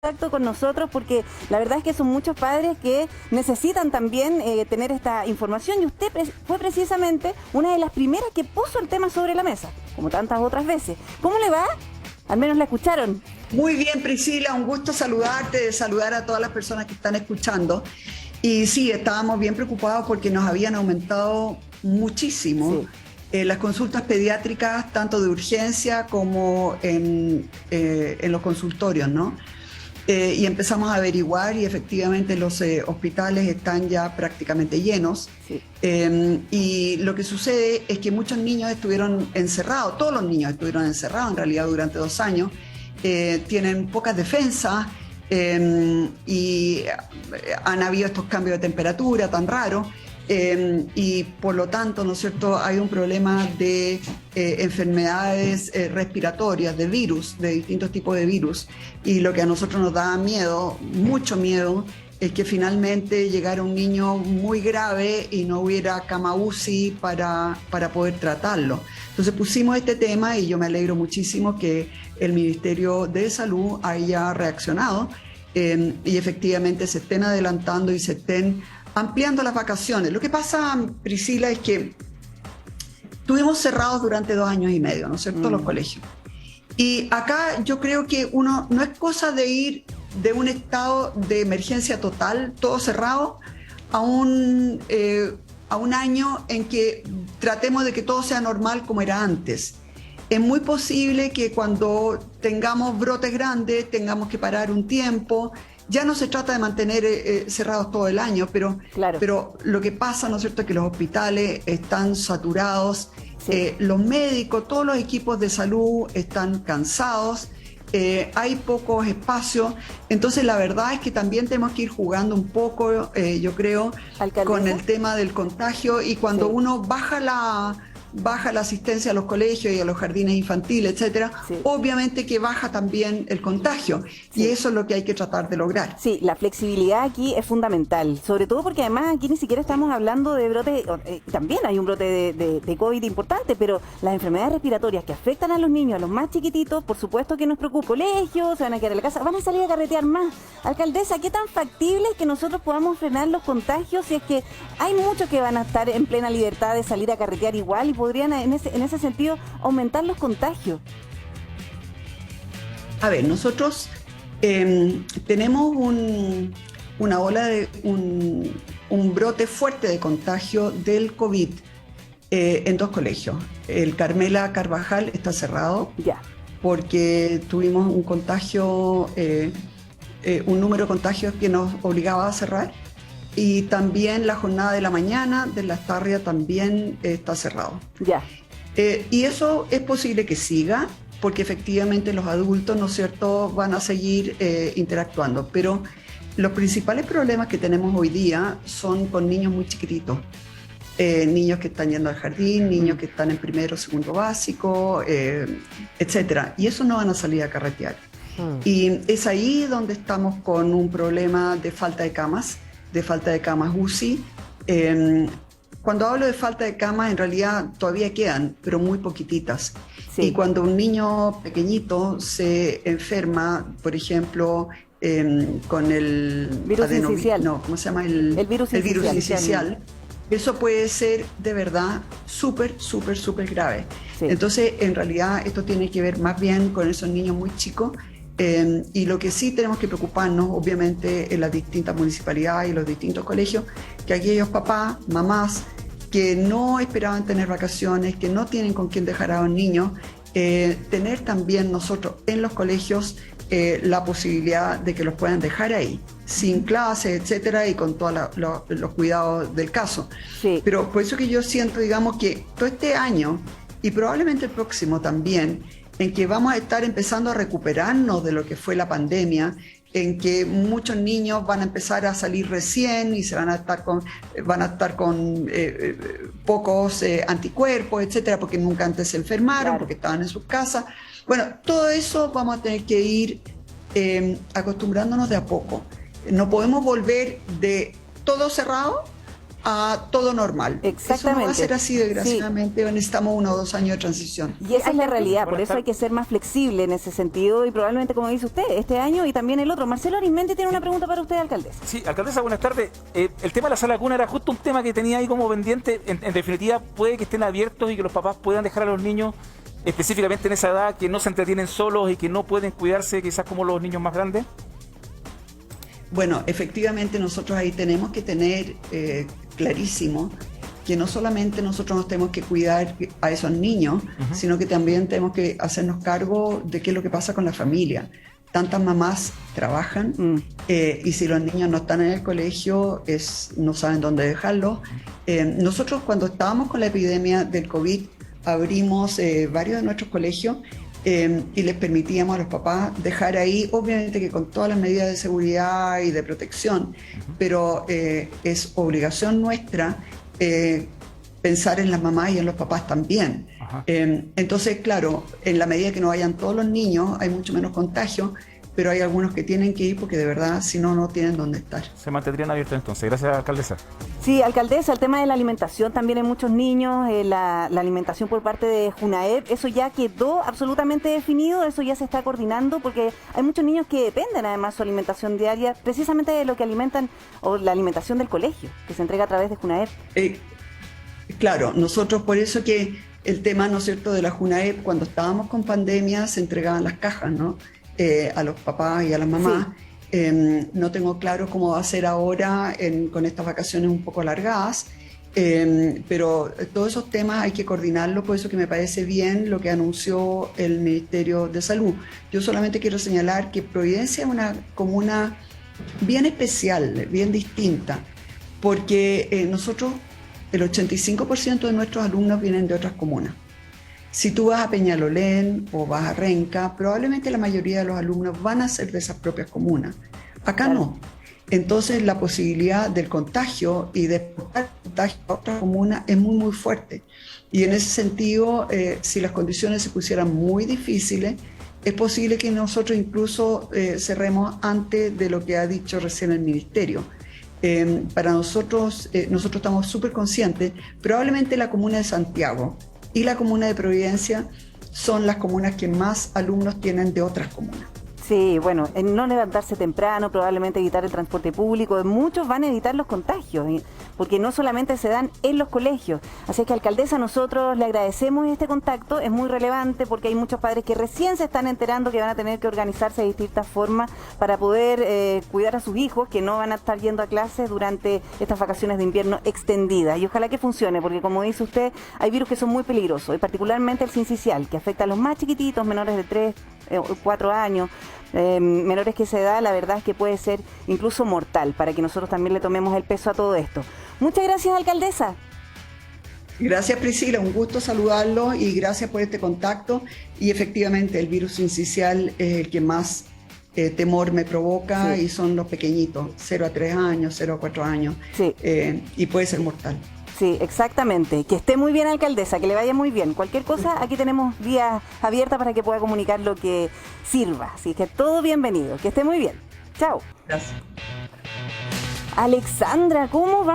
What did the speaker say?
contacto con nosotros porque la verdad es que son muchos padres que necesitan también tener esta información y usted fue precisamente una de las primeras que puso el tema sobre la mesa, como tantas otras veces. ¿Cómo le va? Al menos la escucharon. Muy bien, Priscila, un gusto saludarte, saludar a todas las personas que están escuchando. Y sí, estábamos bien preocupados porque nos habían aumentado muchísimo las consultas pediátricas, tanto de urgencia como en los consultorios, ¿no? Y empezamos a averiguar y efectivamente los hospitales están ya prácticamente llenos. Sí. Y lo que sucede es que muchos niños estuvieron encerrados, todos los niños estuvieron encerrados en realidad durante 2 años, tienen pocas defensas y han habido estos cambios de temperatura tan raros. Y por lo tanto, ¿no es cierto?, hay un problema de enfermedades respiratorias, de virus, de distintos tipos de virus. Y lo que a nosotros nos da miedo, mucho miedo, es que finalmente llegara un niño muy grave y no hubiera cama UCI para poder tratarlo. Entonces pusimos este tema y yo me alegro muchísimo que el Ministerio de Salud haya reaccionado y efectivamente se estén adelantando y se estén ampliando las vacaciones. Lo que pasa, Priscila, es que estuvimos cerrados durante 2 años y medio, ¿no es cierto?, los colegios. Y acá yo creo que uno no es cosa de ir de un estado de emergencia total, todo cerrado, a un año en que tratemos de que todo sea normal como era antes. Es muy posible que cuando tengamos brotes grandes tengamos que parar un tiempo. Ya no se trata de mantener cerrados todo el año, pero lo que pasa, ¿no es cierto?, es que los hospitales están saturados, los médicos, todos los equipos de salud están cansados, hay pocos espacios. Entonces la verdad es que también tenemos que ir jugando un poco, yo creo, con el tema del contagio, y cuando uno baja la asistencia a los colegios y a los jardines infantiles, etcétera, obviamente que baja también el contagio, y eso es lo que hay que tratar de lograr. Sí, la flexibilidad aquí es fundamental, sobre todo porque además aquí ni siquiera estamos hablando de brote, también hay un brote de COVID importante, pero las enfermedades respiratorias que afectan a los niños, a los más chiquititos, por supuesto que nos preocupa. Colegios, se van a quedar en la casa, van a salir a carretear más. Alcaldesa, ¿qué tan factible es que nosotros podamos frenar los contagios si es que hay muchos que van a estar en plena libertad de salir a carretear igual y podrían en ese sentido aumentar los contagios? A ver, nosotros tenemos una ola de un brote fuerte de contagio del COVID en 2 colegios. El Carmela Carvajal está cerrado porque tuvimos un contagio, un número de contagios que nos obligaba a cerrar. Y también la jornada de la mañana de Las Tarrias también está cerrado. Y eso es posible que siga, porque efectivamente los adultos, ¿no es cierto?, van a seguir interactuando. Pero los principales problemas que tenemos hoy día son con niños muy chiquititos. Niños que están yendo al jardín, niños que están en primero o segundo básico, etcétera. Y esos no van a salir a carretear. Y es ahí donde estamos con un problema de falta de camas UCI. Cuando hablo de falta de camas, en realidad todavía quedan, pero muy poquititas. Y cuando un niño pequeñito se enferma, por ejemplo, con el virus incisional. No, ¿cómo se llama? El virus incisional. Eso puede ser de verdad súper grave. Entonces, en realidad, esto tiene que ver más bien con esos niños muy chicos. Y lo que sí tenemos que preocuparnos, obviamente, en las distintas municipalidades y los distintos colegios, que aquellos papás, mamás, que no esperaban tener vacaciones, que no tienen con quién dejar a los niños, tener también nosotros en los colegios la posibilidad de que los puedan dejar ahí, sin clases, etcétera, y con todos los cuidados del caso. Pero por eso que yo siento, digamos, que todo este año, y probablemente el próximo también, en que vamos a estar empezando a recuperarnos de lo que fue la pandemia, en que muchos niños van a empezar a salir recién y van a estar con pocos anticuerpos, etcétera, porque nunca antes se enfermaron, porque estaban en sus casas. Bueno, todo eso vamos a tener que ir acostumbrándonos de a poco. No podemos volver de todo cerrado a todo normal. Exactamente. Eso no va a ser así, desgraciadamente, sí. Necesitamos 1 o 2 años de transición. Y esa es la realidad, por eso hay que ser más flexible en ese sentido y probablemente, como dice usted, este año y también el otro. Marcelo Arizmendi tiene una pregunta para usted, alcaldesa. Sí, alcaldesa, buenas tardes. El tema de la sala cuna era justo un tema que tenía ahí como pendiente. En definitiva, puede que estén abiertos y que los papás puedan dejar a los niños específicamente en esa edad que no se entretienen solos y que no pueden cuidarse quizás como los niños más grandes. Bueno, efectivamente nosotros ahí tenemos que tener clarísimo que no solamente nosotros nos tenemos que cuidar a esos niños, sino que también tenemos que hacernos cargo de qué es lo que pasa con la familia. Tantas mamás trabajan y si los niños no están en el colegio no saben dónde dejarlos. Nosotros cuando estábamos con la epidemia del COVID abrimos varios de nuestros colegios y les permitíamos a los papás dejar ahí, obviamente que con todas las medidas de seguridad y de protección, pero es obligación nuestra pensar en las mamás y en los papás también. Entonces, claro, en la medida que no vayan todos los niños, hay mucho menos contagio, pero hay algunos que tienen que ir porque de verdad, si no, no tienen dónde estar. Se mantendrían abiertos entonces. Gracias, alcaldesa. Sí, alcaldesa, el tema de la alimentación también en muchos niños, la alimentación por parte de Junaep, eso ya quedó absolutamente definido, eso ya se está coordinando, porque hay muchos niños que dependen además su alimentación diaria, precisamente de lo que alimentan, o la alimentación del colegio, que se entrega a través de Junaep. Claro, nosotros por eso que el tema, ¿no es cierto?, de la Junaep, cuando estábamos con pandemia, se entregaban las cajas, ¿no?, a los papás y a las mamás. Sí. No tengo claro cómo va a ser ahora con estas vacaciones un poco alargadas, pero todos esos temas hay que coordinarlos, por eso que me parece bien lo que anunció el Ministerio de Salud. Yo solamente quiero señalar que Providencia es una comuna bien especial, bien distinta, porque nosotros, el 85% de nuestros alumnos vienen de otras comunas. Si tú vas a Peñalolén o vas a Renca, probablemente la mayoría de los alumnos van a ser de esas propias comunas. Acá no. Entonces la posibilidad del contagio y de exportar contagio a otra comuna es muy, muy fuerte. Y en ese sentido, si las condiciones se pusieran muy difíciles, es posible que nosotros incluso cerremos antes de lo que ha dicho recién el Ministerio. Para nosotros estamos súper conscientes, probablemente la comuna de Santiago y la comuna de Providencia son las comunas que más alumnos tienen de otras comunas. Sí, bueno, en no levantarse temprano, probablemente evitar el transporte público, muchos van a evitar los contagios, porque no solamente se dan en los colegios. Así que, alcaldesa, nosotros le agradecemos este contacto, es muy relevante porque hay muchos padres que recién se están enterando que van a tener que organizarse de distintas formas para poder cuidar a sus hijos que no van a estar yendo a clases durante estas vacaciones de invierno extendidas. Y ojalá que funcione, porque como dice usted, hay virus que son muy peligrosos, y particularmente el sincicial, que afecta a los más chiquititos, menores de 3 o 4 años, menores que esa edad, la verdad es que puede ser incluso mortal, para que nosotros también le tomemos el peso a todo esto. Muchas gracias, alcaldesa. Gracias, Priscila, un gusto saludarlo y gracias por este contacto. Y efectivamente el virus sincicial es el que más temor me provoca, sí. Y son los pequeñitos, 0 a 3 años, 0 a 4 años, sí. Y puede ser mortal. Sí, exactamente. Que esté muy bien, alcaldesa, que le vaya muy bien. Cualquier cosa, aquí tenemos vías abiertas para que pueda comunicar lo que sirva. Así que todo bienvenido. Que esté muy bien. Chao. Gracias. Alexandra, ¿cómo va?